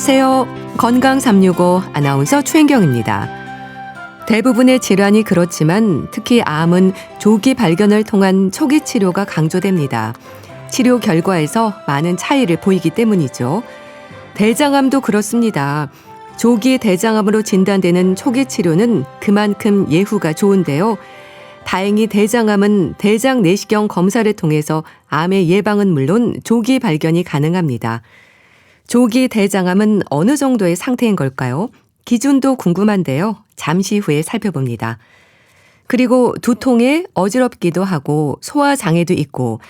안녕하세요. 건강 365 아나운서 최인경입니다. 대부분의 질환이 그렇지만 특히 암은 조기 발견을 통한 초기 치료가 강조됩니다. 치료 결과에서 많은 차이를 보이기 때문이죠. 대장암도 그렇습니다. 조기 대장암으로 진단되는 초기 치료는 그만큼 예후가 좋은데요. 다행히 대장암은 대장 내시경 검사를 통해서 암의 예방은 물론 조기 발견이 가능합니다. 조기 대장암은 어느 정도의 상태인 걸까요? 기준도 궁금한데요. 잠시 후에 살펴봅니다. 그리고 두통에 어지럽기도 하고 소화장애도 있고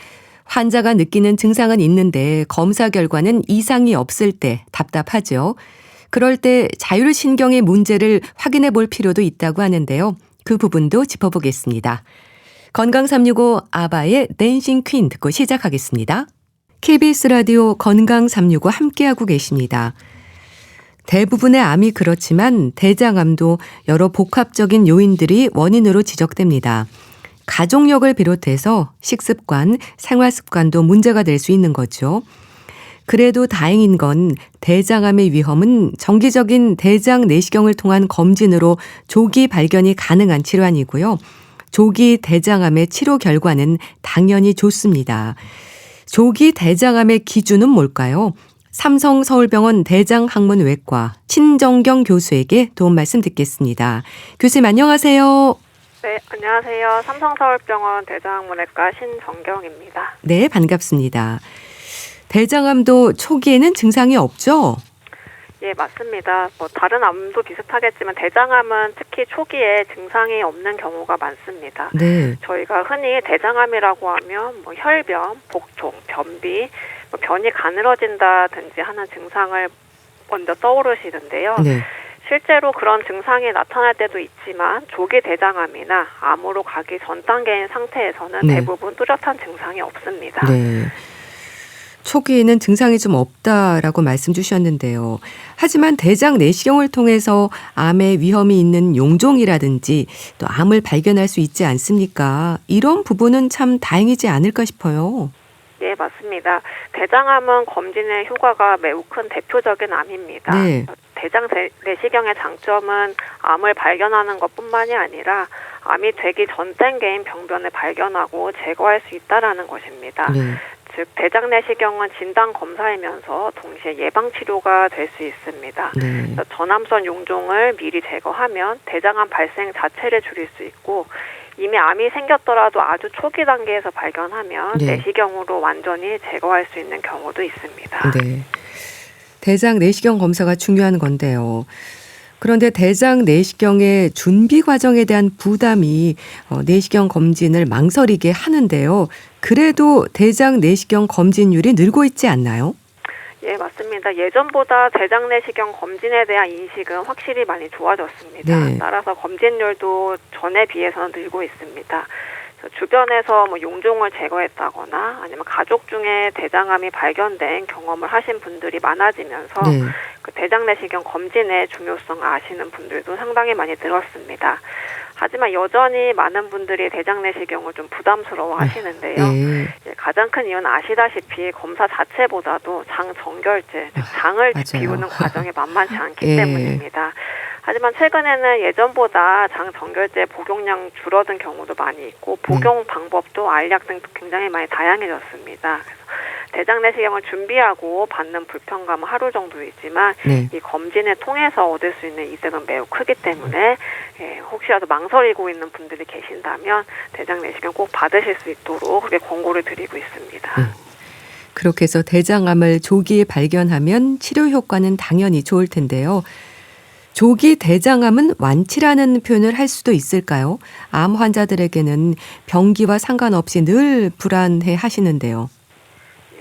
환자가 느끼는 증상은 있는데 검사 결과는 이상이 없을 때 답답하죠. 그럴 때 자율신경의 문제를 확인해 볼 필요도 있다고 하는데요. 그 부분도 짚어보겠습니다. 건강 365 아바의 댄싱 퀸 듣고 시작하겠습니다. KBS 라디오 건강 365 함께하고 계십니다. 대부분의 암이 그렇지만 대장암도 여러 복합적인 요인들이 원인으로 지적됩니다. 가족력을 비롯해서 식습관, 생활습관도 문제가 될 수 있는 거죠. 그래도 다행인 건 대장암의 위험은 정기적인 대장 내시경을 통한 검진으로 조기 발견이 가능한 질환이고요. 조기 대장암의 치료 결과는 당연히 좋습니다. 조기 대장암의 기준은 뭘까요? 삼성서울병원 대장학문외과 신정경 교수에게 도움 말씀 듣겠습니다. 교수님 안녕하세요. 네, 안녕하세요. 삼성서울병원 대장학문외과 신정경입니다. 네, 반갑습니다. 대장암도 초기에는 증상이 없죠? 예, 맞습니다. 다른 암도 비슷하겠지만 대장암은 특히 초기에 증상이 없는 경우가 많습니다. 네. 저희가 흔히 대장암이라고 하면 혈변, 복통, 변비, 변이 가늘어진다든지 하는 증상을 먼저 떠오르시는데요. 네. 실제로 그런 증상이 나타날 때도 있지만 조기 대장암이나 암으로 가기 전 단계인 상태에서는 네. 대부분 뚜렷한 증상이 없습니다. 네. 초기에는 증상이 좀 없다라고 말씀 주셨는데요. 하지만 대장 내시경을 통해서 암의 위험이 있는 용종이라든지 또 암을 발견할 수 있지 않습니까? 이런 부분은 참 다행이지 않을까 싶어요. 네, 맞습니다. 대장암은 검진의 효과가 매우 큰 대표적인 암입니다. 네. 대장 내시경의 장점은 암을 발견하는 것뿐만이 아니라 암이 되기 전 단계인 병변을 발견하고 제거할 수 있다는 것입니다. 네. 즉 대장 내시경은 진단 검사이면서 동시에 예방 치료가 될 수 있습니다. 네. 전암성 용종을 미리 제거하면 대장암 발생 자체를 줄일 수 있고 이미 암이 생겼더라도 아주 초기 단계에서 발견하면 네. 내시경으로 완전히 제거할 수 있는 경우도 있습니다. 네. 대장 내시경 검사가 중요한 건데요. 그런데 대장 내시경의 준비 과정에 대한 부담이 내시경 검진을 망설이게 하는데요. 그래도 대장 내시경 검진율이 늘고 있지 않나요? 예, 맞습니다. 예전보다 대장 내시경 검진에 대한 인식은 확실히 많이 좋아졌습니다. 네. 따라서 검진율도 전에 비해서는 늘고 있습니다. 주변에서 용종을 제거했다거나 아니면 가족 중에 대장암이 발견된 경험을 하신 분들이 많아지면서 네. 그 대장 내시경 검진의 중요성 아시는 분들도 상당히 많이 늘었습니다. 하지만 여전히 많은 분들이 대장 내시경을 좀 부담스러워 하시는데요. 네. 가장 큰 이유는 아시다시피 검사 자체보다도 장 정결제, 즉 장을 맞아요. 비우는 과정이 만만치 않기 예. 때문입니다. 하지만 최근에는 예전보다 장 정결제 복용량 줄어든 경우도 많이 있고 복용 방법도 알약 등 굉장히 많이 다양해졌습니다. 그래서 대장 내시경을 준비하고 받는 불편감은 하루 정도이지만 네. 이 검진을 통해서 얻을 수 있는 이득은 매우 크기 때문에 혹시라도 망설이고 있는 분들이 계신다면 대장 내시경 꼭 받으실 수 있도록 그렇게 권고를 드리고 있습니다. 그렇게 해서 대장암을 조기에 발견하면 치료 효과는 당연히 좋을 텐데요. 조기 대장암은 완치라는 표현을 할 수도 있을까요? 암 환자들에게는 병기와 상관없이 늘 불안해 하시는데요.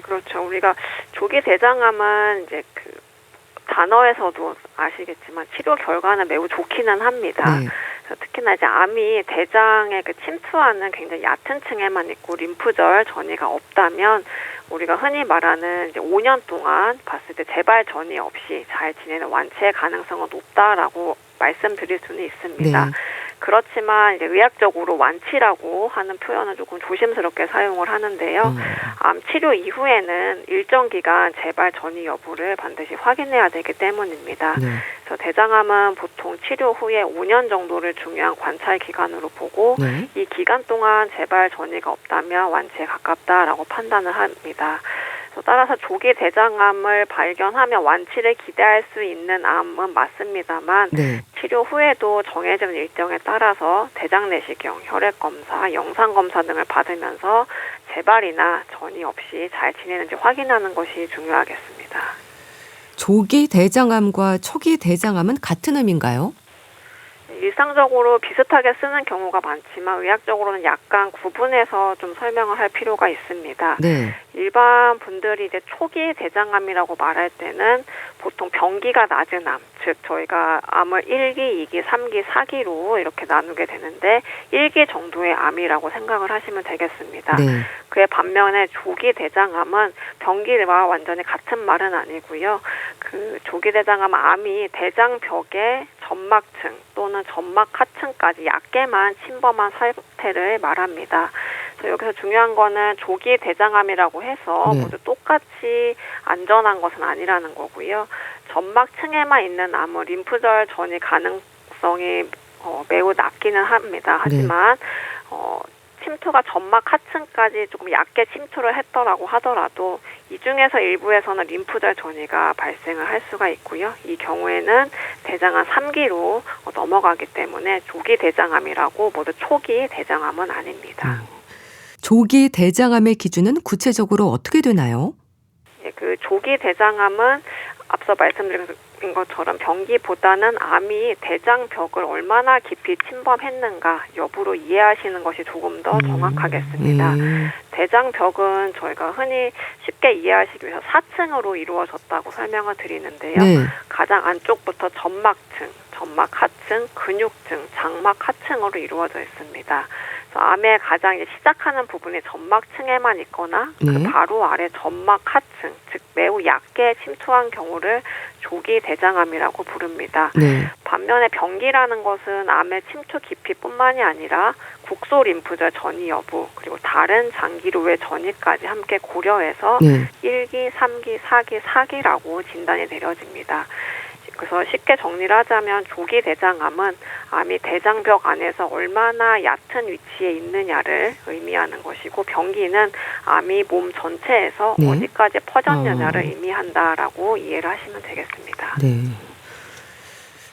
그렇죠. 우리가 조기 대장암은 이제 그 단어에서도 아시겠지만 치료 결과는 매우 좋기는 합니다. 네. 특히나 이제 암이 대장에 침투하는 굉장히 얕은 층에만 있고 림프절 전이가 없다면 우리가 흔히 말하는 이제 5년 동안 봤을 때 재발 전이 없이 잘 지내는 완치의 가능성은 높다라고 말씀드릴 수는 있습니다. 네. 그렇지만 이제 의학적으로 완치라고 하는 표현은 조금 조심스럽게 사용을 하는데요. 암 치료 이후에는 일정 기간 재발 전이 여부를 반드시 확인해야 되기 때문입니다. 네. 그래서 대장암은 보통 치료 후에 5년 정도를 중요한 관찰 기간으로 보고 네. 이 기간 동안 재발 전이가 없다면 완치에 가깝다라고 판단을 합니다. 따라서 조기 대장암을 발견하면 완치를 기대할 수 있는 암은 맞습니다만 네. 치료 후에도 정해진 일정에 따라서 대장 내시경, 혈액 검사, 영상 검사 등을 받으면서 재발이나 전이 없이 잘 지내는지 확인하는 것이 중요하겠습니다. 조기 대장암과 초기 대장암은 같은 의미인가요? 일상적으로 비슷하게 쓰는 경우가 많지만 의학적으로는 약간 구분해서 좀 설명을 할 필요가 있습니다. 네. 일반 분들이 이제 초기 대장암이라고 말할 때는 보통 병기가 낮은 암, 즉 저희가 암을 1기, 2기, 3기, 4기로 이렇게 나누게 되는데 1기 정도의 암이라고 생각을 하시면 되겠습니다. 네. 그에 반면에 조기 대장암은 병기와 완전히 같은 말은 아니고요. 그 조기 대장암은 암이 대장벽의 점막층 또는 점막 하층까지 얕게만 침범한 상태를 말합니다. 그래서 여기서 중요한 거는 조기 대장암이라고 해서 네. 모두 똑같이 안전한 것은 아니라는 거고요. 점막층에만 있는 암은 림프절 전이 가능성이 매우 낮기는 합니다. 하지만 침투가 점막 하층까지 조금 얕게 침투를 했더라고 하더라도 이 중에서 일부에서는 림프절 전이가 발생을 할 수가 있고요. 이 경우에는 대장암 3기로 넘어가기 때문에 조기 대장암이라고 모두 초기 대장암은 아닙니다. 조기 대장암의 기준은 구체적으로 어떻게 되나요? 예, 그 조기 대장암은 앞서 말씀드린 것처럼 병기보다는 암이 대장벽을 얼마나 깊이 침범했는가 여부로 이해하시는 것이 조금 더 정확하겠습니다. 대장벽은 저희가 흔히 쉽게 이해하시기 위해서 4층으로 이루어졌다고 설명을 드리는데요. 네. 가장 안쪽부터 점막층, 점막 하층, 근육층, 장막 하층으로 이루어져 있습니다. 그래서 암의 가장 이제 시작하는 부분이 점막층에만 있거나 그 네. 바로 아래 점막 하층, 즉 매우 얕게 침투한 경우를 조기 대장암이라고 부릅니다. 네. 반면에 병기라는 것은 암의 침투 깊이뿐만이 아니라 국소 림프절 전이 여부 그리고 다른 장기로의 전이까지 함께 고려해서 네. 1기, 3기, 4기, 4기라고 진단이 내려집니다. 그래서 쉽게 정리를 하자면 조기 대장암은 암이 대장벽 안에서 얼마나 얕은 위치에 있느냐를 의미하는 것이고 병기는 암이 몸 전체에서 네. 어디까지 퍼졌느냐를 의미한다라고 이해를 하시면 되겠습니다. 네.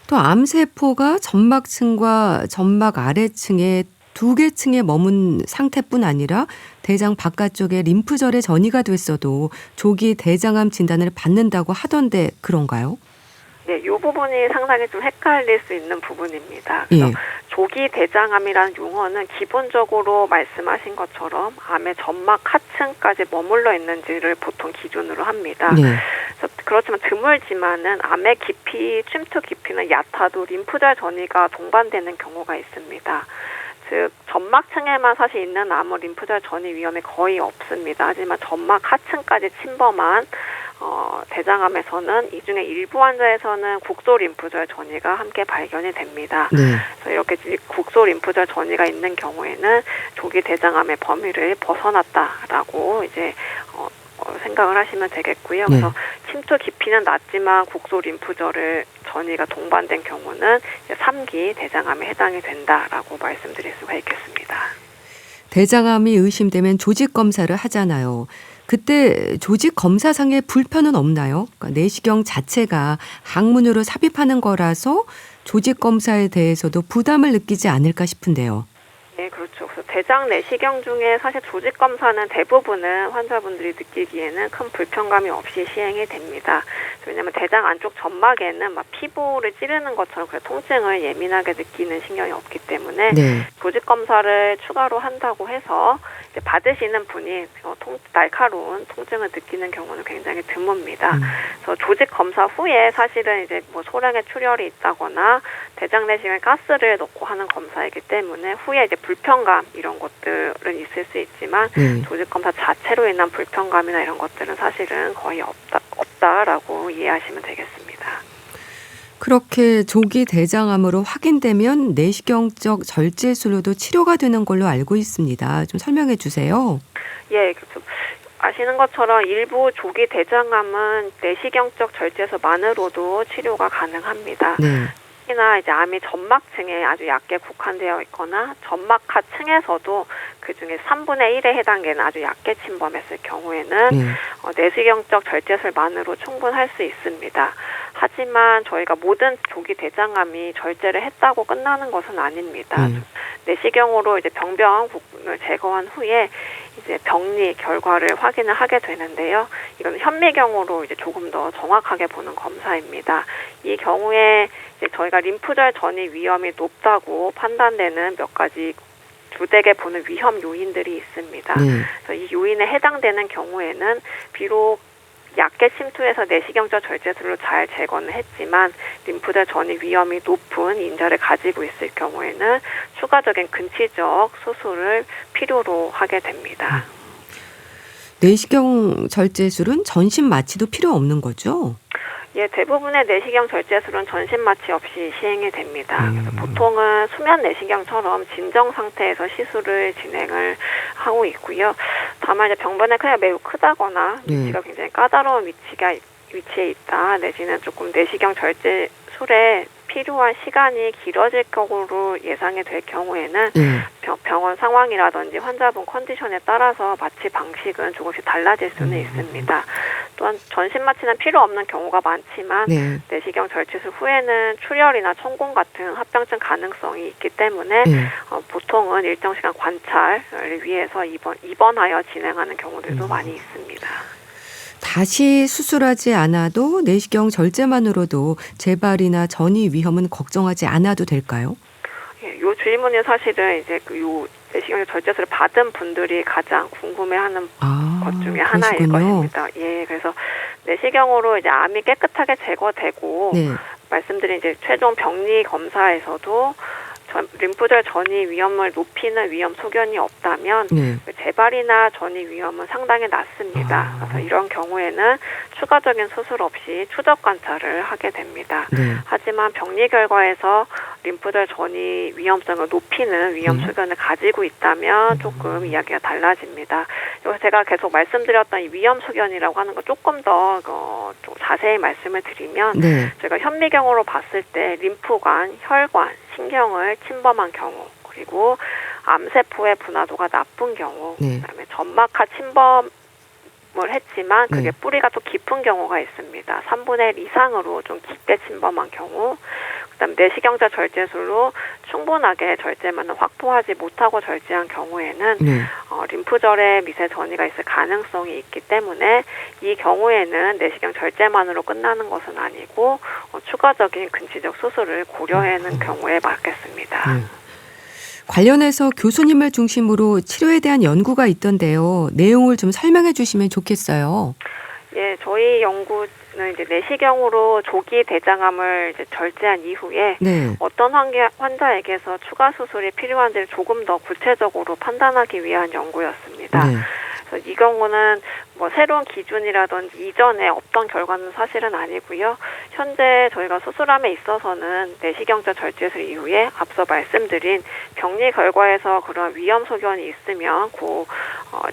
또 암세포가 점막층과 점막 아래층의 두 개 층에 머문 상태뿐 아니라 대장 바깥쪽에 림프절에 전이가 됐어도 조기 대장암 진단을 받는다고 하던데 그런가요? 네, 이 부분이 상당히 좀 헷갈릴 수 있는 부분입니다. 그래서 예. 조기 대장암이라는 용어는 기본적으로 말씀하신 것처럼 암의 점막 하층까지 머물러 있는지를 보통 기준으로 합니다. 네. 그렇지만 드물지만은 암의 깊이, 침투 깊이는 얕아도 림프절 전이가 동반되는 경우가 있습니다. 즉 점막층에만 사실 있는 암은 림프절 전이 위험이 거의 없습니다. 하지만 점막 하층까지 침범한 대장암에서는 이 중에 일부 환자에서는 국소 림프절 전이가 함께 발견이 됩니다. 네. 그래서 이렇게 국소 림프절 전이가 있는 경우에는 조기 대장암의 범위를 벗어났다라고 이제 생각을 하시면 되겠고요. 그래서 침투 깊이는 낮지만 국소 림프절을 전이가 동반된 경우는 3기 대장암에 해당이 된다라고 말씀드릴 수가 있겠습니다. 대장암이 의심되면 조직 검사를 하잖아요. 그때 조직 검사상의 불편은 없나요? 그러니까 내시경 자체가 항문으로 삽입하는 거라서 조직 검사에 대해서도 부담을 느끼지 않을까 싶은데요. 네, 그렇죠. 그래서 대장 내시경 중에 사실 조직 검사는 대부분은 환자분들이 느끼기에는 큰 불편감이 없이 시행이 됩니다. 왜냐하면 대장 안쪽 점막에는 막 피부를 찌르는 것처럼 그 통증을 예민하게 느끼는 신경이 없기 때문에 네. 조직 검사를 추가로 한다고 해서 이제 받으시는 분이 날카로운 통증을 느끼는 경우는 굉장히 드뭅니다. 그래서 조직 검사 후에 사실은 이제 뭐 소량의 출혈이 있다거나 대장 내시경에 가스를 넣고 하는 검사이기 때문에 후에 이제 불편감 이런 것들은 있을 수 있지만 조직 검사 자체로 인한 불편감이나 이런 것들은 사실은 거의 없다라고 이해하시면 되겠습니다. 그렇게 조기 대장암으로 확인되면 내시경적 절제술로도 치료가 되는 걸로 알고 있습니다. 좀 설명해 주세요. 예, 좀 아시는 것처럼 일부 조기 대장암은 내시경적 절제술만으로도 치료가 가능합니다. 네. 특히나 이제 암이 점막층에 아주 얕게 국한되어 있거나 점막하층에서도 그중에 3분의 1에 해당되는 아주 얕게 침범했을 경우에는 네. 내시경적 절제술만으로 충분할 수 있습니다. 하지만 저희가 모든 조기 대장암이 절제를 했다고 끝나는 것은 아닙니다. 내시경으로 이제 병변 부분을 제거한 후에 이제 병리 결과를 확인을 하게 되는데요. 이건 현미경으로 이제 조금 더 정확하게 보는 검사입니다. 이 경우에 이제 저희가 림프절 전이 위험이 높다고 판단되는 몇 가지 주되게 보는 위험 요인들이 있습니다. 그래서 이 요인에 해당되는 경우에는 비록 얕게 침투해서 내시경적 절제술로 잘 제거는 했지만 림프절 전이 위험이 높은 인자를 가지고 있을 경우에는 추가적인 근치적 수술을 필요로 하게 됩니다. 내시경 절제술은 전신 마취도 필요 없는 거죠? 예, 대부분의 내시경 절제술은 전신 마취 없이 시행이 됩니다. 그래서 보통은 수면 내시경처럼 진정 상태에서 시술을 진행을 하고 있고요. 다만 이제 병변의 크기가 매우 크다거나 위치가 굉장히 까다로운 위치에 있다, 내지는 조금 내시경 절제술에 필요한 시간이 길어질 거로 예상이 될 경우에는 병원 상황이라든지 환자분 컨디션에 따라서 마취 방식은 조금씩 달라질 수는 있습니다. 또한 전신 마취는 필요 없는 경우가 많지만 내시경 절제술 후에는 출혈이나 천공 같은 합병증 가능성이 있기 때문에 보통은 일정 시간 관찰을 위해서 입원하여 진행하는 경우들도 많이 있습니다. 다시 수술하지 않아도 내시경 절제만으로도 재발이나 전이 위험은 걱정하지 않아도 될까요? 예, 요 질문이 사실은 이제 요 내시경 절제술을 받은 분들이 가장 궁금해하는 것 중에 하나일 것입니다. 예, 그래서 내시경으로 이제 암이 깨끗하게 제거되고 말씀드린 이제 최종 병리 검사에서도 림프절 전이 위험을 높이는 위험 소견이 없다면 재발이나 전이 위험은 상당히 낮습니다. 그래서 이런 경우에는 추가적인 수술 없이 추적 관찰을 하게 됩니다. 하지만 병리 결과에서 림프절 전이 위험성을 높이는 위험 소견을 가지고 있다면 조금 이야기가 달라집니다. 여기서 제가 계속 말씀드렸던 이 위험 소견이라고 하는 거 조금 더 좀 자세히 말씀을 드리면 저희가 현미경으로 봤을 때 림프관, 혈관, 신경을 침범한 경우, 그리고 암세포의 분화도가 나쁜 경우, 그다음에 점막하 침범을 했지만 그게 뿌리가 또 깊은 경우가 있습니다. 3분의 1 이상으로 좀 깊게 침범한 경우, 그다음 내시경적 절제술로 충분하게 절제만을 확보하지 못하고 절제한 경우에는 림프절에 미세 전이가 있을 가능성이 있기 때문에 이 경우에는 내시경 절제만으로 끝나는 것은 아니고 추가적인 근치적 수술을 고려하는 경우에 맞겠습니다. 관련해서 교수님을 중심으로 치료에 대한 연구가 있던데요. 내용을 좀 설명해 주시면 좋겠어요. 예, 저희 연구는 이제 내시경으로 조기 대장암을 이제 절제한 이후에 어떤 환자에게서 추가 수술이 필요한지를 조금 더 구체적으로 판단하기 위한 연구였습니다. 그래서 이 경우는 뭐 새로운 기준이라든지 이전에 없던 결과는 사실은 아니고요. 현재 저희가 수술함에 있어서는 내시경적 절제술 이후에 앞서 말씀드린 병리 결과에서 그런 위험 소견이 있으면 그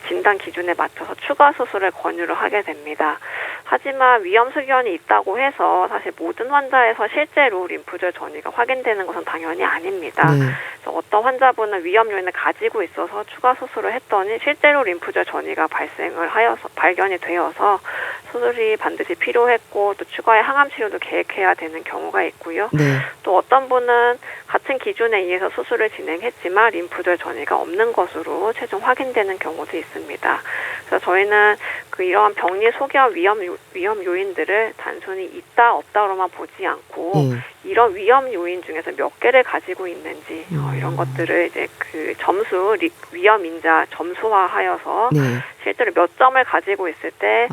진단 기준에 맞춰서 추가 수술을 권유를 하게 됩니다. 하지만 위험 소견이 있다고 해서 사실 모든 환자에서 실제로 림프절 전이가 확인되는 것은 당연히 아닙니다. 그래서 어떤 환자분은 위험 요인을 가지고 있어서 추가 수술을 했더니 실제로 림프절 전이가 발견이 되어서 수술이 반드시 필요했고 또 추가의 항암 치료도 계획해야 되는 경우가 있고요. 또 어떤 분은 같은 기준에 의해서 수술을 진행했지만 림프절 전이가 없는 것으로 최종 확인되는 경우도 있습니다. 그래서 저희는 이러한 병리 소견 위험 요인들을 단순히 있다 없다로만 보지 않고 이런 위험 요인 중에서 몇 개를 가지고 있는지 이런 것들을 이제 그 점수 위험 인자 점수화하여서 실제로 몇 점을 가지고 있을 때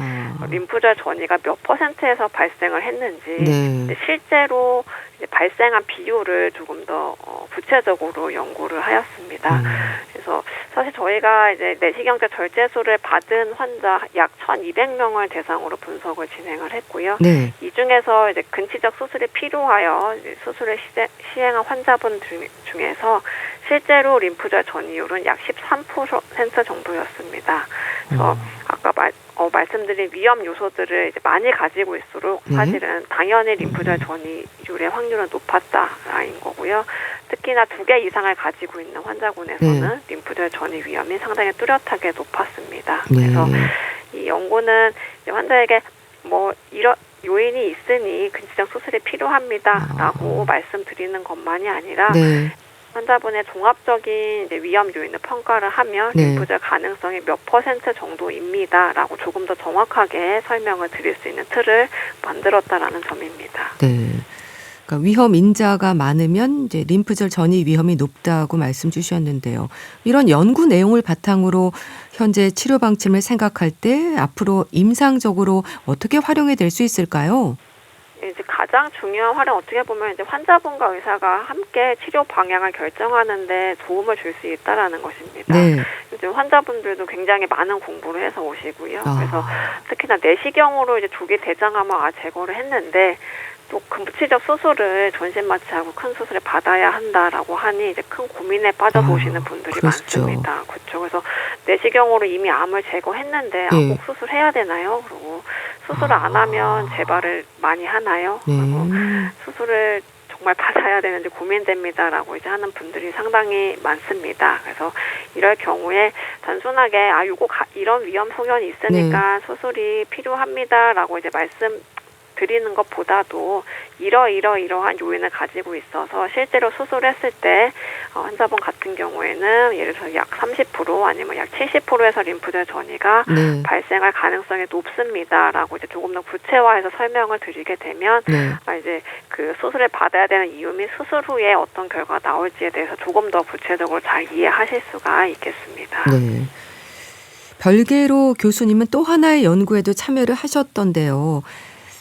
림프절 전이가 몇 %에서 발생을 했는지 실제로 이제 발생한 비율을 조금 더 구체적으로 연구를 하였습니다. 그래서 사실 저희가 이제 내시경제 절제술을 받은 환자 약 1,200명을 대상으로 분석을 진행을 했고요. 네. 이 중에서 이제 근치적 수술이 필요하여 수술을 시행한 환자분 중에서 실제로 림프절 전이율은 약 13% 정도였습니다. 그래서 아까 말씀드린 위험 요소들을 이제 많이 가지고 있을수록 사실은 당연히 림프절 전이율의 확률은 높았다라는 거고요. 특히나 2개 이상을 가지고 있는 환자군에서는 림프절 전이 위험이 상당히 뚜렷하게 높았습니다. 그래서 이 연구는 이제 환자에게 이런 요인이 있으니 근치적 수술이 필요합니다라고 말씀드리는 것만이 아니라 환자분의 종합적인 이제 위험 요인을 평가를 하면 림프절 가능성이 몇 % 정도입니다라고 조금 더 정확하게 설명을 드릴 수 있는 틀을 만들었다라는 점입니다. 네. 그러니까 위험 인자가 많으면 이제 림프절 전이 위험이 높다고 말씀 주셨는데요. 이런 연구 내용을 바탕으로 현재 치료 방침을 생각할 때 앞으로 임상적으로 어떻게 활용이 될 수 있을까요? 이제 가장 중요한 활용 어떻게 보면 이제 환자분과 의사가 함께 치료 방향을 결정하는데 도움을 줄 수 있다라는 것입니다. 요즘 환자분들도 굉장히 많은 공부를 해서 오시고요. 그래서 특히나 내시경으로 이제 조기 대장암을 제거를 했는데 또 근무치적 수술을 전신 마취하고 큰 수술을 받아야 한다라고 하니 이제 큰 고민에 빠져서 오시는 분들이 많습니다. 그렇죠. 그래서 내시경으로 이미 암을 제거했는데 꼭 수술해야 되나요? 그리고 수술을 안 하면 재발을 많이 하나요? 그리고 수술을 정말 받아야 되는지 고민됩니다라고 이제 하는 분들이 상당히 많습니다. 그래서 이럴 경우에 단순하게 이런 위험 소견이 있으니까 수술이 필요합니다라고 이제 드리는 것보다도 이러한 요인을 가지고 있어서 실제로 수술했을 때 환자분 같은 경우에는 예를 들어서 약 30% 아니면 약 70%에서 림프절 전이가 발생할 가능성이 높습니다라고 이제 조금 더 구체화해서 설명을 드리게 되면 이제 그 수술을 받아야 되는 이유 및 수술 후에 어떤 결과가 나올지에 대해서 조금 더 구체적으로 잘 이해하실 수가 있겠습니다. 별개로 교수님은 또 하나의 연구에도 참여를 하셨던데요.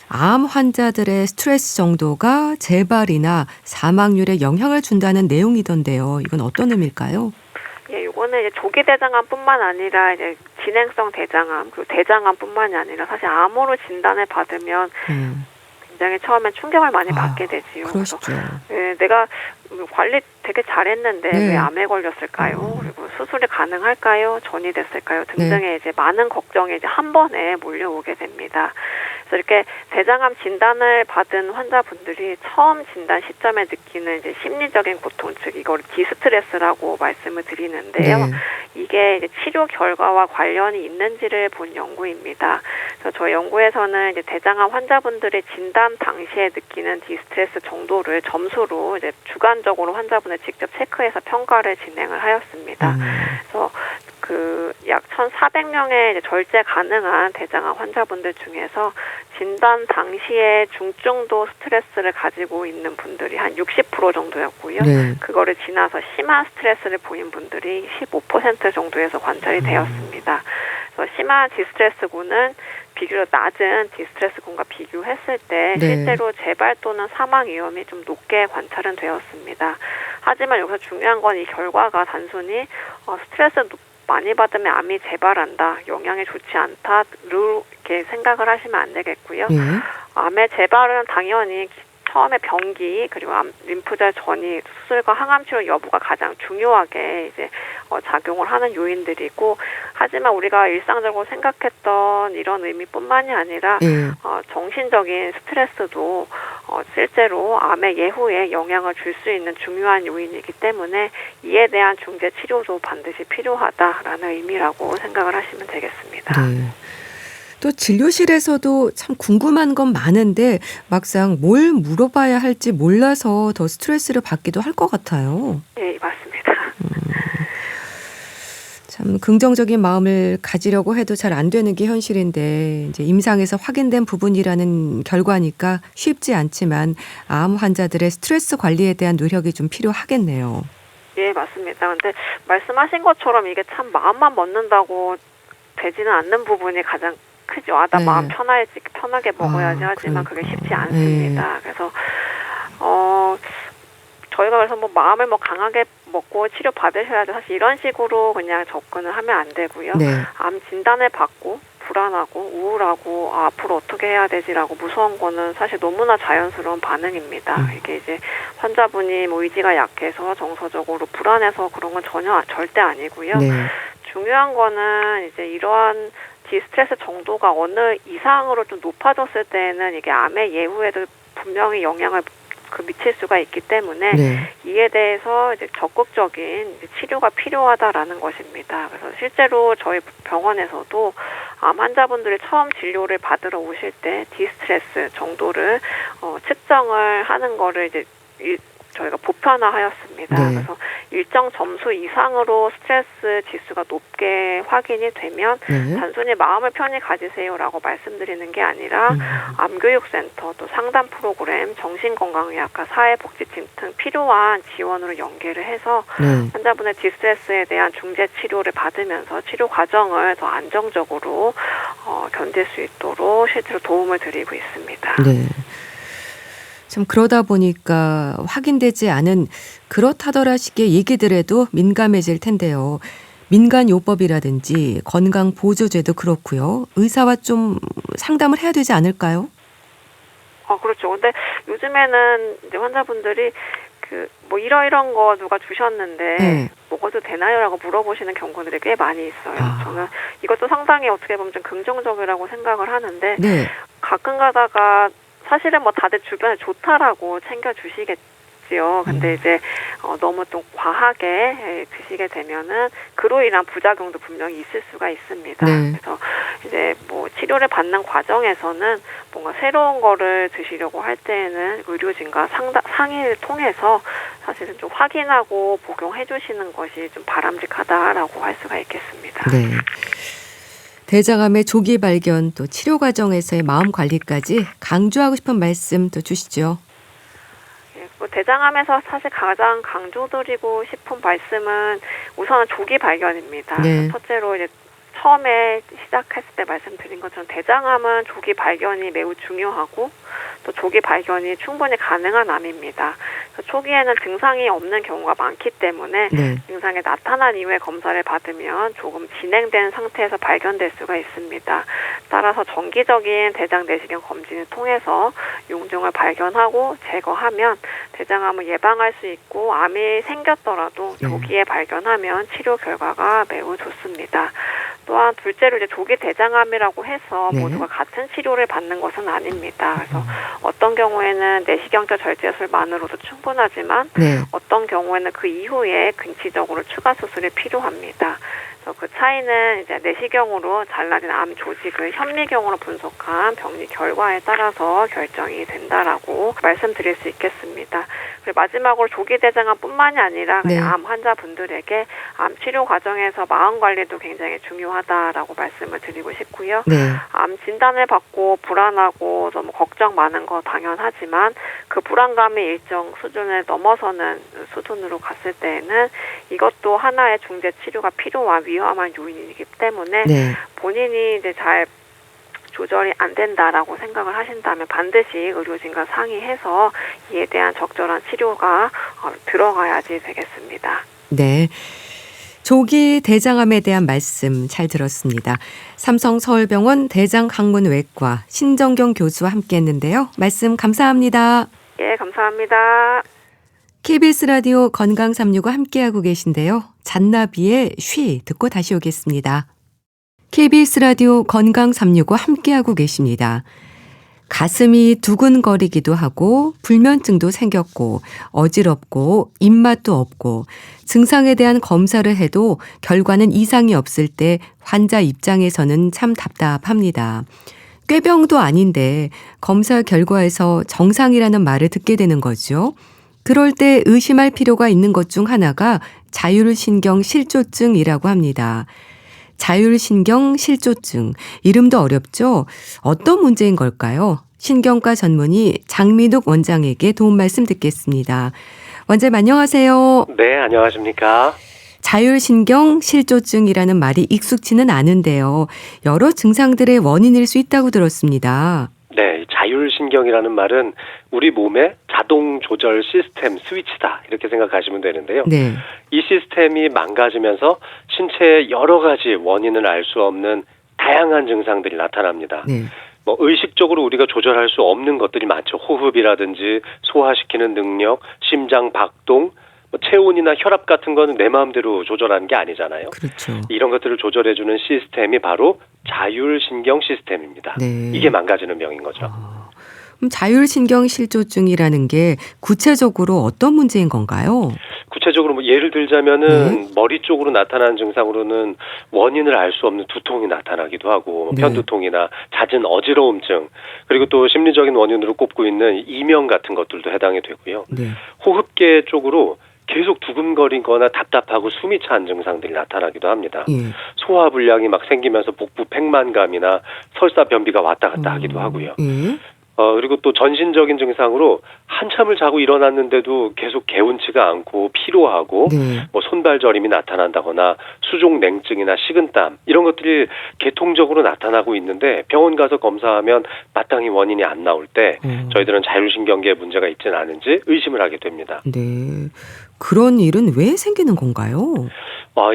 암 환자들의 스트레스 정도가 재발이나 사망률에 영향을 준다는 내용이던데요. 이건 어떤 의미일까요? 이거는 이제 조기 대장암뿐만 아니라 이제 진행성 대장암, 그리고 대장암뿐만이 아니라 사실 암으로 진단을 받으면 굉장히 처음엔 충격을 많이 받게 되지요. 그러시죠. 그래서 내가 관리 되게 잘했는데 왜 암에 걸렸을까요? 그리고 수술이 가능할까요? 전이 됐을까요? 등등의 이제 많은 걱정이 이제 한 번에 몰려오게 됩니다. 그래서 이렇게 대장암 진단을 받은 환자분들이 처음 진단 시점에 느끼는 이제 심리적인 고통, 즉 이걸 디스트레스라고 말씀을 드리는데요. 이게 이제 치료 결과와 관련이 있는지를 본 연구입니다. 그래서 저희 연구에서는 이제 대장암 환자분들의 진단 당시에 느끼는 디스트레스 정도를 점수로 이제 주관적으로 환자분을 직접 체크해서 평가를 진행을 하였습니다. 그래서 약 1,400명의 이제 절제 가능한 대장암 환자분들 중에서 진단 당시에 중증도 스트레스를 가지고 있는 분들이 한 60% 정도였고요. 그거를 지나서 심한 스트레스를 보인 분들이 15% 정도에서 관찰이 되었습니다. 그래서 심한 디스트레스군은 비교적 낮은 디스트레스군과 비교했을 때 실제로 재발 또는 사망 위험이 좀 높게 관찰은 되었습니다. 하지만 여기서 중요한 건 이 결과가 단순히 스트레스 많이 받으면 암이 재발한다, 영향이 좋지 않다, 이렇게 생각을 하시면 안 되겠고요. 암의 재발은 당연히 처음에 병기 그리고 림프절 전이 수술과 항암 치료 여부가 가장 중요하게 이제 작용을 하는 요인들이고, 하지만 우리가 일상적으로 생각했던 이런 의미뿐만이 아니라 정신적인 스트레스도 실제로 암의 예후에 영향을 줄 수 있는 중요한 요인이기 때문에 이에 대한 중재 치료도 반드시 필요하다라는 의미라고 생각을 하시면 되겠습니다. 또 진료실에서도 참 궁금한 건 많은데 막상 뭘 물어봐야 할지 몰라서 더 스트레스를 받기도 할 것 같아요. 네, 맞습니다. 참 긍정적인 마음을 가지려고 해도 잘 안 되는 게 현실인데 이제 임상에서 확인된 부분이라는 결과니까 쉽지 않지만 암 환자들의 스트레스 관리에 대한 노력이 좀 필요하겠네요. 예, 맞습니다. 근데 말씀하신 것처럼 이게 참 마음만 먹는다고 되지는 않는 부분이 가장 크죠. 나 마음 편하게 먹어야지 하지만 그게 쉽지 않습니다. 그래서 저희가 그래서 뭐 마음을 뭐 강하게 먹고 치료 받으셔야죠. 사실 이런 식으로 그냥 접근을 하면 안 되고요. 네. 암 진단을 받고 불안하고 우울하고 앞으로 어떻게 해야 되지라고 무서운 거는 사실 너무나 자연스러운 반응입니다. 이게 이제 환자분이 뭐 의지가 약해서 정서적으로 불안해서 그런 건 절대 아니고요. 네. 중요한 거는 이제 이러한 디스트레스 정도가 어느 이상으로 좀 높아졌을 때는 이게 암의 예후에도 분명히 영향을 미칠 수가 있기 때문에 네. 이에 대해서 이제 적극적인 치료가 필요하다라는 것입니다. 그래서 실제로 저희 병원에서도 암 환자분들이 처음 진료를 받으러 오실 때 디스트레스 정도를 측정을 하는 거를 이제 저희가 보편화하였습니다. 네. 그래서 일정 점수 이상으로 스트레스 지수가 높게 확인이 되면 네. 단순히 마음을 편히 가지세요라고 말씀드리는 게 아니라 암교육센터 또 상담 프로그램, 정신건강의학과, 사회복지팀 등 필요한 지원으로 연계를 해서 네. 환자분의 디스트레스에 대한 중재 치료를 받으면서 치료 과정을 더 안정적으로 견딜 수 있도록 실제로 도움을 드리고 있습니다. 네. 참 그러다 보니까 확인되지 않은 그렇다더라 식의 얘기들에도 민감해질 텐데요. 민간요법이라든지 건강보조제도 그렇고요. 의사와 좀 상담을 해야 되지 않을까요? 그렇죠. 근데 요즘에는 이제 환자분들이 뭐 이런 거 누가 주셨는데 네. 먹어도 되나요라고 물어보시는 경우들이 꽤 많이 있어요. 저는 이것도 상당히 어떻게 보면 좀 긍정적이라고 생각을 하는데 네. 가끔 가다가 사실은 뭐 다들 주변에 좋다라고 챙겨주시겠지요. 근데 이제 너무 좀 과하게 드시게 되면은 그로 인한 부작용도 분명히 있을 수가 있습니다. 네. 그래서 이제 뭐 치료를 받는 과정에서는 뭔가 새로운 거를 드시려고 할 때에는 의료진과 상의를 통해서 사실은 좀 확인하고 복용해 주시는 것이 좀 바람직하다라고 할 수가 있겠습니다. 네. 대장암의 조기 발견 또 치료 과정에서의 마음 관리까지 강조하고 싶은 말씀 또 주시죠. 뭐 대장암에서 사실 가장 강조드리고 싶은 말씀은 우선은 조기 발견입니다. 네. 첫째로 이제 처음에 시작했을 때 말씀드린 것처럼 대장암은 조기 발견이 매우 중요하고 또 조기 발견이 충분히 가능한 암입니다. 그래서 초기에는 증상이 없는 경우가 많기 때문에 네. 증상이 나타난 이후에 검사를 받으면 조금 진행된 상태에서 발견될 수가 있습니다. 따라서 정기적인 대장 내시경 검진을 통해서 용종을 발견하고 제거하면 대장암을 예방할 수 있고 암이 생겼더라도 조기에 발견하면 치료 결과가 매우 좋습니다. 또한 둘째로 이제 조기 대장암이라고 해서 네. 모두가 같은 치료를 받는 것은 아닙니다. 그래서 어떤 경우에는 내시경적 절제술만으로도 충분하지만 네. 어떤 경우에는 그 이후에 근치적으로 추가 수술이 필요합니다. 그래서 그 차이는 이제 내시경으로 잘라진 암 조직을 현미경으로 분석한 병리 결과에 따라서 결정이 된다라고 말씀드릴 수 있겠습니다. 그리고 마지막으로 조기 대장암뿐만이 아니라 그냥 네. 암 환자분들에게 암 치료 과정에서 마음 관리도 굉장히 중요하다라고 말씀을 드리고 싶고요. 네. 암 진단을 받고 불안하고 너무 걱정 많은 거 당연하지만 그 불안감이 일정 수준을 넘어서는 수준으로 갔을 때에는 이것도 하나의 중재 치료가 필요한 위험한 요인이기 때문에 네. 본인이 이제 잘 조절이 안 된다라고 생각을 하신다면 반드시 의료진과 상의해서 이에 대한 적절한 치료가 들어가야지 되겠습니다. 네. 조기 대장암에 대한 말씀 잘 들었습니다. 삼성서울병원 대장학문외과 신정경 교수와 함께했는데요. 말씀 감사합니다. 예, 감사합니다. KBS 라디오 건강365 함께하고 계신데요. 잔나비의 쉬 듣고 다시 오겠습니다. KBS 라디오 건강365 함께하고 계십니다. 가슴이 두근거리기도 하고 불면증도 생겼고 어지럽고 입맛도 없고 증상에 대한 검사를 해도 결과는 이상이 없을 때 환자 입장에서는 참 답답합니다. 꾀병도 아닌데 검사 결과에서 정상이라는 말을 듣게 되는 거죠. 그럴 때 의심할 필요가 있는 것 중 하나가 자율신경 실조증이라고 합니다. 자율신경 실조증, 이름도 어렵죠? 어떤 문제인 걸까요? 신경과 전문의 장민욱 원장에게 도움 말씀 듣겠습니다. 원장님 안녕하세요. 네, 안녕하십니까? 자율신경 실조증이라는 말이 익숙치는 않은데요. 여러 증상들의 원인일 수 있다고 들었습니다. 네, 자율신경이라는 말은 우리 몸의 자동 조절 시스템 스위치다 이렇게 생각하시면 되는데요. 네. 이 시스템이 망가지면서 신체의 여러 가지 원인을 알 수 없는 다양한 증상들이 나타납니다. 네. 뭐 의식적으로 우리가 조절할 수 없는 것들이 많죠. 호흡이라든지 소화시키는 능력, 심장 박동, 뭐 체온이나 혈압 같은 거는 내 마음대로 조절하는 게 아니잖아요. 그렇죠. 이런 것들을 조절해주는 시스템이 바로 자율신경 시스템입니다. 네. 이게 망가지는 병인 거죠. 그럼 자율신경실조증이라는 게 구체적으로 어떤 문제인 건가요? 구체적으로 뭐 예를 들자면은 머리 쪽으로 나타나는 증상으로는 원인을 알 수 없는 두통이 나타나기도 하고 네. 편두통이나 잦은 어지러움증, 그리고 또 심리적인 원인으로 꼽고 있는 이명 같은 것들도 해당이 되고요. 네. 호흡계 쪽으로 계속 두근거리거나 답답하고 숨이 찬 증상들이 나타나기도 합니다. 예. 소화불량이 막 생기면서 복부 팽만감이나 설사 변비가 왔다 갔다 하기도 하고요. 예. 그리고 또 전신적인 증상으로 한참을 자고 일어났는데도 계속 개운치가 않고 피로하고 네. 뭐 손발 저림이 나타난다거나 수족 냉증이나 식은땀 이런 것들이 계통적으로 나타나고 있는데 병원 가서 검사하면 마땅히 원인이 안 나올 때 저희들은 자율신경계에 문제가 있지는 않은지 의심을 하게 됩니다. 네. 그런 일은 왜 생기는 건가요?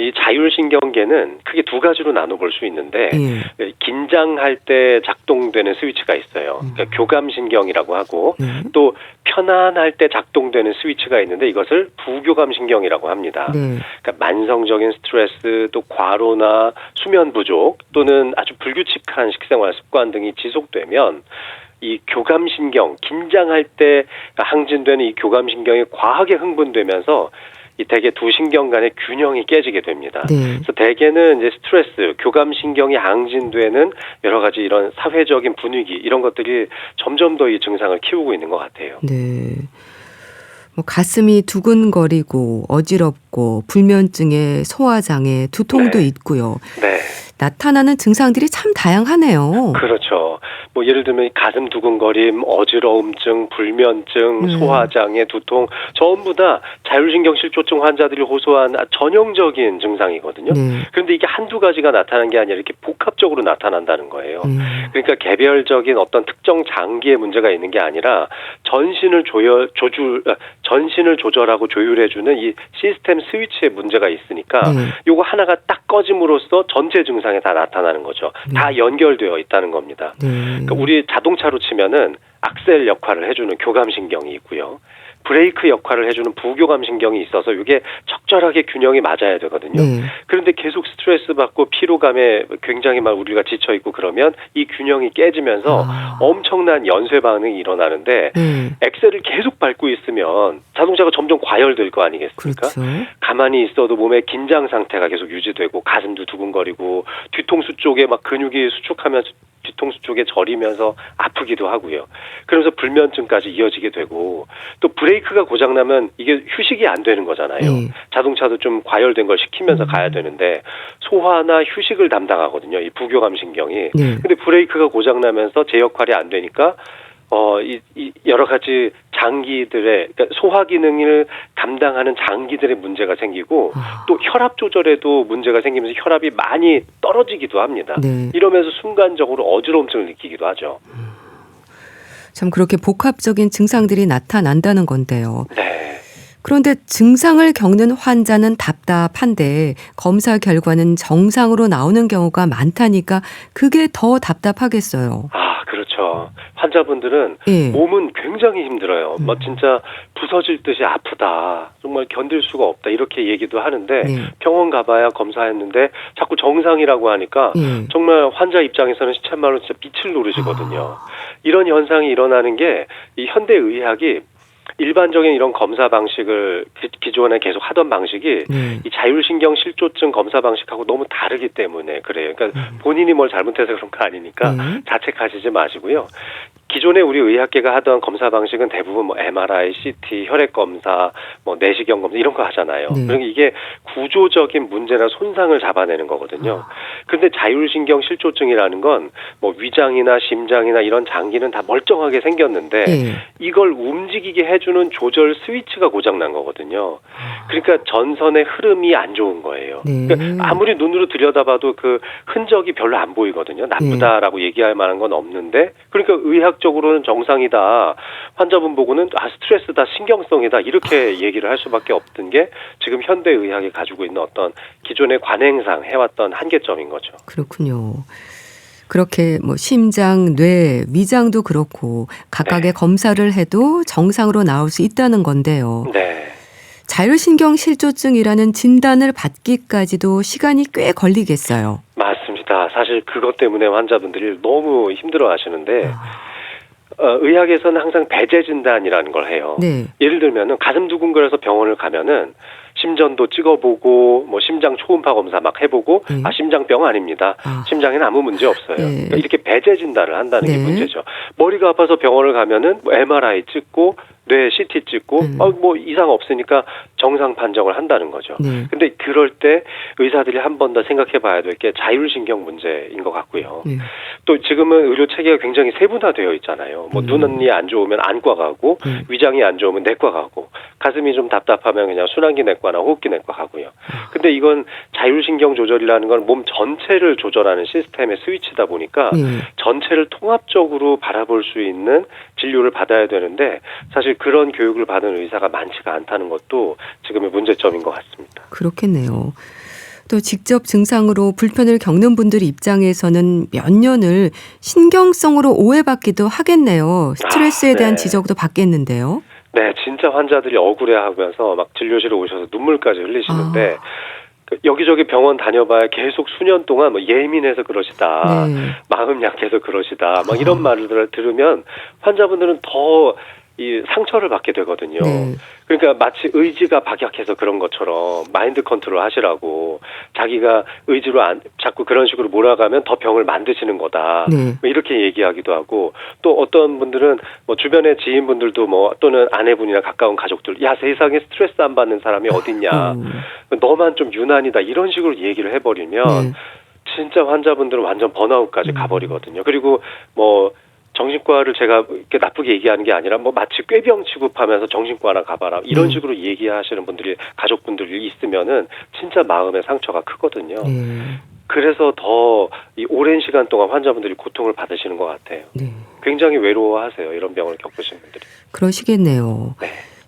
이 자율신경계는 크게 두 가지로 나눠볼 수 있는데 예. 긴장할 때 작동되는 스위치가 있어요. 그러니까 교감신경이라고 하고 또 편안할 때 작동되는 스위치가 있는데 이것을 부교감신경이라고 합니다. 네. 그러니까 만성적인 스트레스, 또 과로나 수면 부족 또는 아주 불규칙한 식생활 습관 등이 지속되면 이 교감신경, 긴장할 때 항진되는 이 교감신경이 과하게 흥분되면서 이 대개 두 신경 간의 균형이 깨지게 됩니다. 네. 그래서 대개는 이제 스트레스, 교감신경이 항진되는 여러 가지 이런 사회적인 분위기 이런 것들이 점점 더 이 증상을 키우고 있는 것 같아요. 네. 뭐 가슴이 두근거리고 어지럽고 불면증에 소화장애, 두통도 네. 있고요. 네. 나타나는 증상들이 참 다양하네요. 그렇죠. 뭐 예를 들면 가슴 두근거림, 어지러움증, 불면증, 소화장애, 두통 전부 다 자율신경실조증 환자들이 호소한 전형적인 증상이거든요. 네. 그런데 이게 한두 가지가 나타나는 게 아니라 이렇게 복합적으로 나타난다는 거예요. 그러니까 개별적인 어떤 특정 장기에 문제가 있는 게 아니라 전신을 조절하고 조율해주는 이 시스템 스위치에 문제가 있으니까 요거 하나가 딱 꺼짐으로써 전체 증상에 다 나타나는 거죠. 다 연결되어 있다는 겁니다. 그러니까 우리 자동차로 치면은 악셀 역할을 해주는 교감신경이 있고요. 브레이크 역할을 해주는 부교감신경이 있어서 이게 적절하게 균형이 맞아야 되거든요. 그런데 계속 스트레스 받고 피로감에 굉장히 막 우리가 지쳐 있고 그러면 이 균형이 깨지면서 엄청난 연쇄 반응이 일어나는데 엑셀을 계속 밟고 있으면 자동차가 점점 과열될 거 아니겠습니까? 그렇죠. 가만히 있어도 몸의 긴장 상태가 계속 유지되고 가슴도 두근거리고 뒤통수 쪽에 막 근육이 수축하면서 뒤통수 쪽에 저리면서 아프기도 하고요. 그러면서 불면증까지 이어지게 되고 또 브레이크가 고장나면 이게 휴식이 안 되는 거잖아요. 자동차도 좀 과열된 걸 시키면서 가야 되는데 소화나 휴식을 담당하거든요. 이 부교감신경이. 근데 브레이크가 고장나면서 제 역할이 안 되니까 이 여러 가지 장기들의 그러니까 소화 기능을 담당하는 장기들의 문제가 생기고 또 혈압 조절에도 문제가 생기면서 혈압이 많이 떨어지기도 합니다. 이러면서 순간적으로 어지러움증을 느끼기도 하죠. 참 그렇게 복합적인 증상들이 나타난다는 건데요. 네. 그런데 증상을 겪는 환자는 답답한데 검사 결과는 정상으로 나오는 경우가 많다니까 그게 더 답답하겠어요. 그렇죠. 환자분들은 몸은 굉장히 힘들어요. 뭐 진짜 부서질 듯이 아프다. 정말 견딜 수가 없다. 이렇게 얘기도 하는데 병원 가봐야 검사했는데 자꾸 정상이라고 하니까 정말 환자 입장에서는 시쳇말로 진짜 빛을 노리시거든요. 이런 현상이 일어나는 게 이 현대의학이 일반적인 이런 검사 방식을 기존에 계속 하던 방식이 이 자율신경 실조증 검사 방식하고 너무 다르기 때문에 그래요. 그러니까 본인이 뭘 잘못해서 그런 거 아니니까 자책하시지 마시고요. 기존에 우리 의학계가 하던 검사 방식은 대부분 뭐 MRI, CT, 혈액 검사, 뭐 내시경 검사 이런 거 하잖아요. 그러니까 이게 구조적인 문제나 손상을 잡아내는 거거든요. 그런데 자율신경 실조증이라는 건 뭐 위장이나 심장이나 이런 장기는 다 멀쩡하게 생겼는데 이걸 움직이게 해주는 조절 스위치가 고장난 거거든요. 그러니까 전선의 흐름이 안 좋은 거예요. 그러니까 아무리 눈으로 들여다봐도 그 흔적이 별로 안 보이거든요. 나쁘다라고 얘기할 만한 건 없는데 그러니까 의학 의학적으로는 정상이다. 환자분 보고는 스트레스다, 신경성이다 이렇게 얘기를 할 수밖에 없던 게 지금 현대의학이 가지고 있는 어떤 기존의 관행상 해왔던 한계점인 거죠. 그렇군요. 그렇게 뭐 심장, 뇌, 위장도 그렇고 각각의 검사를 해도 정상으로 나올 수 있다는 건데요. 네. 자율신경 실조증이라는 진단을 받기까지도 시간이 꽤 걸리겠어요. 맞습니다. 사실 그것 때문에 환자분들이 너무 힘들어하시는데 의학에서는 항상 배제 진단이라는 걸 해요. 네. 예를 들면은 가슴 두근거려서 병원을 가면은 심전도 찍어보고 뭐 심장 초음파 검사 막 해보고 심장병 아닙니다. 심장에는 아무 문제 없어요. 그러니까 이렇게 배제 진단을 한다는 게 문제죠. 머리가 아파서 병원을 가면은 뭐 MRI 찍고 뇌 CT 찍고 뭐 이상 없으니까 정상 판정을 한다는 거죠. 근데 그럴 때 의사들이 한 번 더 생각해 봐야 될 게 자율신경 문제인 것 같고요. 또 지금은 의료 체계가 굉장히 세분화되어 있잖아요. 뭐 눈이 안 좋으면 안과 가고 위장이 안 좋으면 내과 가고 가슴이 좀 답답하면 그냥 순환기 내과나 호흡기 내과 가고요. 근데 이건 자율신경 조절이라는 건 몸 전체를 조절하는 시스템의 스위치다 보니까 전체를 통합적으로 바라볼 수 있는 진료를 받아야 되는데 사실 그런 교육을 받은 의사가 많지가 않다는 것도 지금의 문제점인 것 같습니다. 그렇겠네요. 또 직접 증상으로 불편을 겪는 분들 입장에서는 몇 년을 신경성으로 오해받기도 하겠네요. 스트레스에 대한 지적도 받겠는데요. 네, 진짜 환자들이 억울해하면서 막 진료실에 오셔서 눈물까지 흘리시는데 여기저기 병원 다녀봐야 계속 수년 동안 뭐 예민해서 그러시다, 마음 약해서 그러시다, 막 이런 말을 들으면 환자분들은 더 이 상처를 받게 되거든요. 그러니까 마치 의지가 박약해서 그런 것처럼 마인드 컨트롤 하시라고 자기가 의지로 자꾸 그런 식으로 몰아가면 더 병을 만드시는 거다. 뭐 이렇게 얘기하기도 하고 또 어떤 분들은 뭐 주변의 지인분들도 뭐 또는 아내분이나 가까운 가족들 야 세상에 스트레스 안 받는 사람이 어딨냐. 너만 좀 유난이다. 이런 식으로 얘기를 해버리면 진짜 환자분들은 완전 번아웃까지 가버리거든요. 그리고 뭐 정신과를 제가 이렇게 나쁘게 얘기하는 게 아니라 뭐 마치 꾀병 취급하면서 정신과나 가봐라 이런 식으로 얘기하시는 분들이 가족분들이 있으면은 진짜 마음의 상처가 크거든요. 그래서 더 이 오랜 시간 동안 환자분들이 고통을 받으시는 것 같아요. 굉장히 외로워하세요. 이런 병을 겪으신 분들이. 그러시겠네요.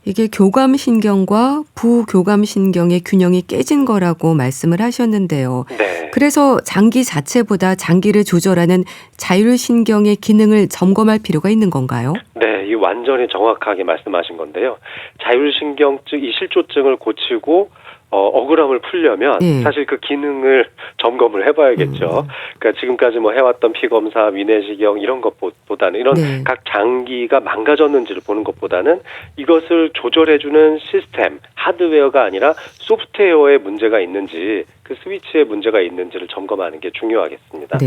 이게 교감신경과 부교감신경의 균형이 깨진 거라고 말씀을 하셨는데요. 그래서 장기 자체보다 장기를 조절하는 자율신경의 기능을 점검할 필요가 있는 건가요? 네, 이 완전히 정확하게 말씀하신 건데요. 자율신경증, 이 실조증을 고치고 억울함을 풀려면 사실 그 기능을 점검을 해봐야겠죠. 그러니까 지금까지 뭐 해왔던 피검사, 위내시경 이런 것보다는 이런 각 장기가 망가졌는지를 보는 것보다는 이것을 조절해주는 시스템, 하드웨어가 아니라 소프트웨어에 문제가 있는지 그 스위치에 문제가 있는지를 점검하는 게 중요하겠습니다.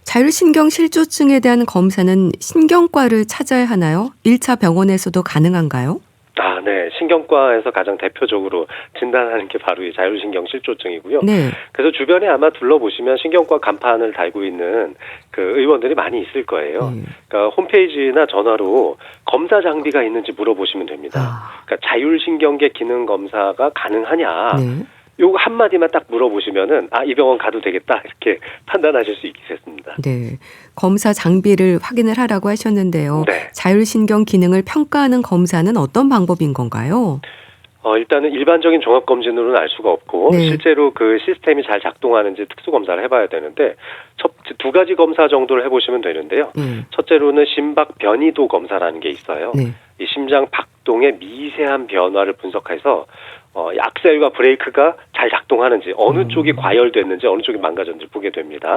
자율신경 실조증에 대한 검사는 신경과를 찾아야 하나요? 1차 병원에서도 가능한가요? 네. 신경과에서 가장 대표적으로 진단하는 게 바로 이 자율신경 실조증이고요. 그래서 주변에 아마 둘러보시면 신경과 간판을 달고 있는 그 의원들이 많이 있을 거예요. 그러니까 홈페이지나 전화로 검사 장비가 있는지 물어보시면 됩니다. 그러니까 자율신경계 기능 검사가 가능하냐. 요거 한마디만 딱 물어보시면은 이 병원 가도 되겠다 이렇게 판단하실 수 있겠습니다. 검사 장비를 확인을 하라고 하셨는데요. 자율신경 기능을 평가하는 검사는 어떤 방법인 건가요? 일단은 일반적인 종합검진으로는 알 수가 없고 실제로 그 시스템이 잘 작동하는지 특수검사를 해봐야 되는데 두 가지 검사 정도를 해보시면 되는데요. 첫째로는 심박 변이도 검사라는 게 있어요. 이 심장 박동의 미세한 변화를 분석해서 악셀과 브레이크가 잘 작동하는지 어느 쪽이 과열됐는지 어느 쪽이 망가졌는지 보게 됩니다.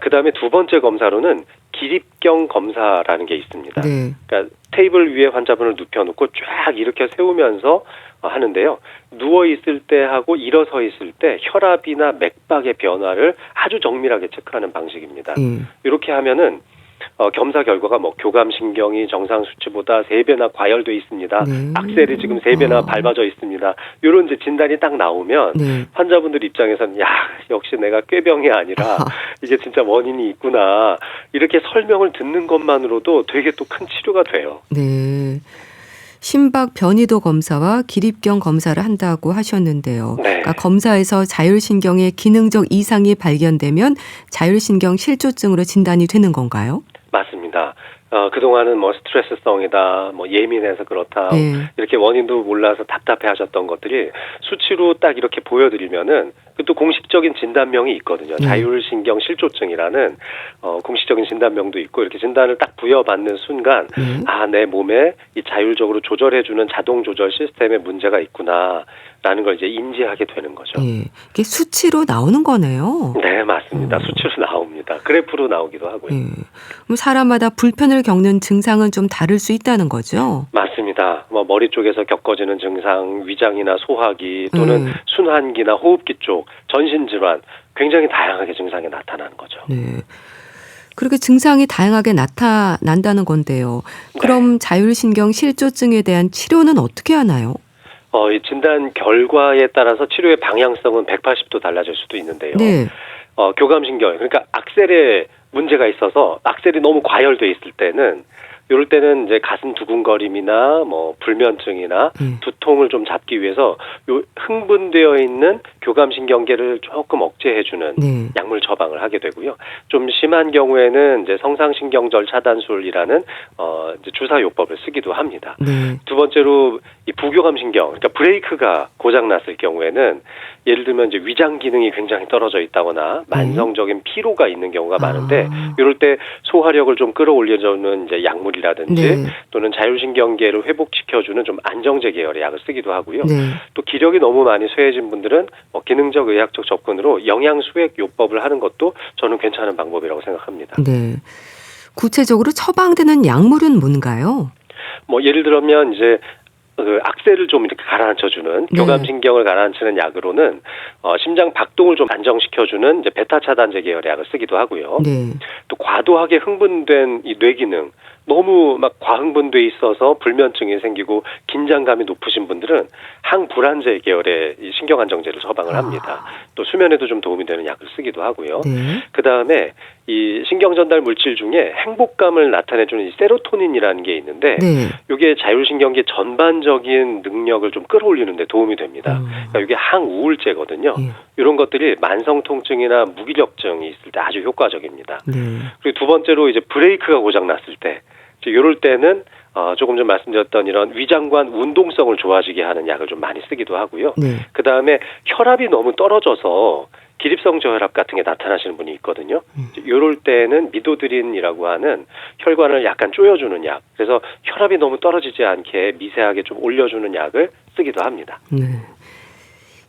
그다음에 두 번째 검사로는 기립경 검사라는 게 있습니다. 그러니까 테이블 위에 환자분을 눕혀놓고 쫙 일으켜 세우면서 하는데요. 누워 있을 때 하고 일어서 있을 때 혈압이나 맥박의 변화를 아주 정밀하게 체크하는 방식입니다. 이렇게 하면은 검사 결과가 뭐 교감신경이 정상 수치보다 3배나 과열돼 있습니다. 악셀이 지금 3배나 밟아져 있습니다. 이런 이제 진단이 딱 나오면 환자분들 입장에서는 역시 내가 꾀병이 아니라 이게 진짜 원인이 있구나. 이렇게 설명을 듣는 것만으로도 되게 또 큰 치료가 돼요. 심박 변이도 검사와 기립경 검사를 한다고 하셨는데요. 그러니까 검사에서 자율신경의 기능적 이상이 발견되면 자율신경 실조증으로 진단이 되는 건가요? 맞습니다. 그동안은 뭐 스트레스성이다, 뭐 예민해서 그렇다, 이렇게 원인도 몰라서 답답해 하셨던 것들이 수치로 딱 이렇게 보여드리면은 또 공식적인 진단명이 있거든요. 자율신경 실조증이라는 공식적인 진단명도 있고 이렇게 진단을 딱 부여받는 순간 내 몸에 이 자율적으로 조절해주는 자동 조절 시스템에 문제가 있구나라는 걸 이제 인지하게 되는 거죠. 이게 수치로 나오는 거네요. 네, 맞습니다. 수치로 나옵니다. 그래프로 나오기도 하고요. 그럼 사람마다 불편을 겪는 증상은 좀 다를 수 있다는 거죠? 맞습니다. 뭐 머리 쪽에서 겪어지는 증상, 위장이나 소화기 또는 순환기나 호흡기 쪽 전신 질환 굉장히 다양하게 증상이 나타나는 거죠. 네. 그렇게 증상이 다양하게 나타난다는 건데요. 그럼 자율신경 실조증에 대한 치료는 어떻게 하나요? 이 진단 결과에 따라서 치료의 방향성은 180도 달라질 수도 있는데요. 교감신경, 그러니까 악셀에 문제가 있어서 악셀이 너무 과열돼 있을 때는 이럴 때는 이제 가슴 두근거림이나 뭐 불면증이나 두통을 좀 잡기 위해서 요 흥분되어 있는 교감신경계를 조금 억제해주는 약물 처방을 하게 되고요. 좀 심한 경우에는 이제 성상신경절 차단술이라는 이제 주사요법을 쓰기도 합니다. 두 번째로 이 부교감신경, 그러니까 브레이크가 고장 났을 경우에는 예를 들면 이제 위장 기능이 굉장히 떨어져 있다거나 만성적인 피로가 있는 경우가 많은데 이럴 때 소화력을 좀 끌어올려주는 이제 약물이라든지 또는 자율신경계를 회복시켜주는 좀 안정제 계열의 약을 쓰기도 하고요. 또 기력이 너무 많이 쇠해진 분들은 기능적 의학적 접근으로 영양수액 요법을 하는 것도 저는 괜찮은 방법이라고 생각합니다. 구체적으로 처방되는 약물은 뭔가요? 뭐 예를 들면 이제 악셀을 좀 이렇게 가라앉혀주는 교감신경을 가라앉히는 약으로는 심장 박동을 좀 안정시켜주는 이제 베타 차단제 계열의 약을 쓰기도 하고요. 또 과도하게 흥분된 이 뇌기능, 너무 막 과흥분돼 있어서 불면증이 생기고 긴장감이 높으신 분들은 항불안제 계열의 이 신경안정제를 처방을 합니다. 또 수면에도 좀 도움이 되는 약을 쓰기도 하고요. 그 다음에 이 신경전달 물질 중에 행복감을 나타내주는 이 세로토닌이라는 게 있는데 이게 자율신경계 전반적인 능력을 좀 끌어올리는 데 도움이 됩니다. 그러니까 이게 항우울제거든요. 이런 것들이 만성통증이나 무기력증이 있을 때 아주 효과적입니다. 그리고 두 번째로 이제 브레이크가 고장났을 때 이럴 때는 조금 전 말씀드렸던 이런 위장관 운동성을 좋아지게 하는 약을 좀 많이 쓰기도 하고요. 그 다음에 혈압이 너무 떨어져서 기립성 저혈압 같은 게 나타나시는 분이 있거든요. 이럴 때는 미도드린이라고 하는 혈관을 약간 조여주는 약, 그래서 혈압이 너무 떨어지지 않게 미세하게 좀 올려주는 약을 쓰기도 합니다.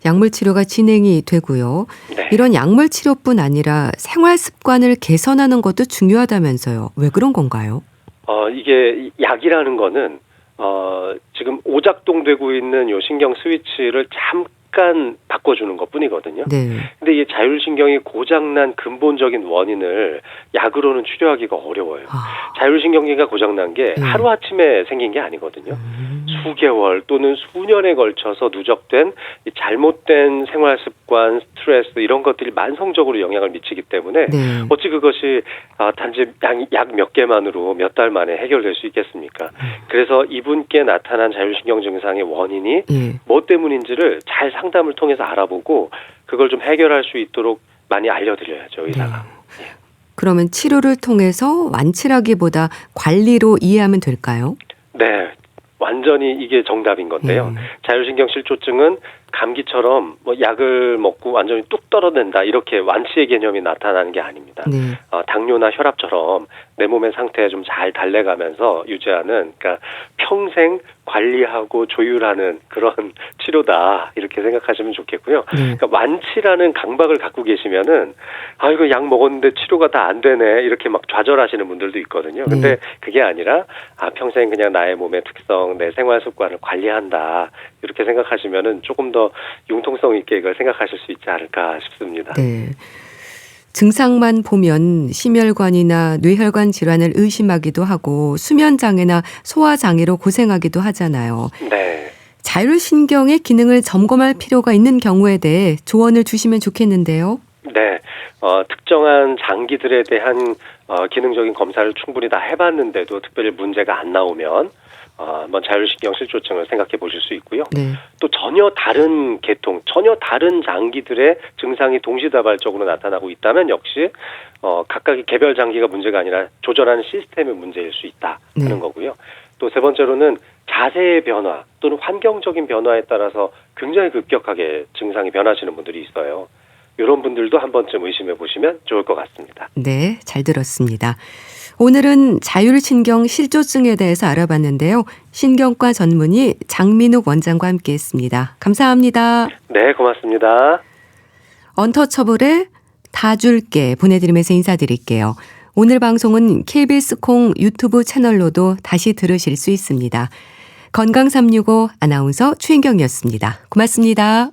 약물 치료가 진행이 되고요. 이런 약물 치료뿐 아니라 생활 습관을 개선하는 것도 중요하다면서요. 왜 그런 건가요? 이게 약이라는 거는 지금 오작동되고 있는 요 신경 스위치를 잠깐 바꿔주는 것 뿐이거든요. 근데 이 자율신경이 고장난 근본적인 원인을 약으로는 치료하기가 어려워요. 자율신경계가 고장난 게 하루아침에 생긴 게 아니거든요. 수개월 또는 수년에 걸쳐서 누적된 이 잘못된 생활습관, 스트레스 이런 것들이 만성적으로 영향을 미치기 때문에 어찌 그것이 단지 약 몇 개만으로 몇 달 만에 해결될 수 있겠습니까? 그래서 이분께 나타난 자율신경 증상의 원인이 뭐 때문인지를 잘 상담을 통해서 알아보고 그걸 좀 해결할 수 있도록 많이 알려드려야죠, 의사가. 그러면 치료를 통해서 완치라기보다 관리로 이해하면 될까요? 네. 완전히 이게 정답인 건데요. 자율신경 실조증은 감기처럼 뭐 약을 먹고 완전히 뚝 떨어낸다 이렇게 완치의 개념이 나타나는 게 아닙니다. 당뇨나 혈압처럼 내 몸의 상태에 좀 잘 달래가면서 유지하는, 그러니까 평생 관리하고 조율하는 그런 치료다 이렇게 생각하시면 좋겠고요. 그러니까 완치라는 강박을 갖고 계시면은 이거 약 먹었는데 치료가 다 안 되네 이렇게 막 좌절하시는 분들도 있거든요. 근데 그게 아니라 평생 그냥 나의 몸의 특성, 내 생활 습관을 관리한다 이렇게 생각하시면은 조금 더 융통성 있게 이걸 생각하실 수 있지 않을까 싶습니다. 증상만 보면 심혈관이나 뇌혈관 질환을 의심하기도 하고 수면장애나 소화장애로 고생하기도 하잖아요. 자율신경의 기능을 점검할 필요가 있는 경우에 대해 조언을 주시면 좋겠는데요. 특정한 장기들에 대한 기능적인 검사를 충분히 다 해봤는데도 특별히 문제가 안 나오면 한번 자율신경 실조증을 생각해 보실 수 있고요. 네. 또 전혀 다른 계통, 전혀 다른 장기들의 증상이 동시다발적으로 나타나고 있다면 역시 각각의 개별 장기가 문제가 아니라 조절하는 시스템의 문제일 수 있다 하는 거고요. 또 세 번째로는 자세의 변화 또는 환경적인 변화에 따라서 굉장히 급격하게 증상이 변하시는 분들이 있어요. 이런 분들도 한 번쯤 의심해 보시면 좋을 것 같습니다. 네, 잘 들었습니다. 오늘은 자율신경 실조증에 대해서 알아봤는데요. 신경과 전문의 장민욱 원장과 함께했습니다. 감사합니다. 네, 고맙습니다. 언터처블의 다 줄게 보내드리면서 인사드릴게요. 오늘 방송은 KBS 콩 유튜브 채널로도 다시 들으실 수 있습니다. 건강365 아나운서 추인경이었습니다. 고맙습니다.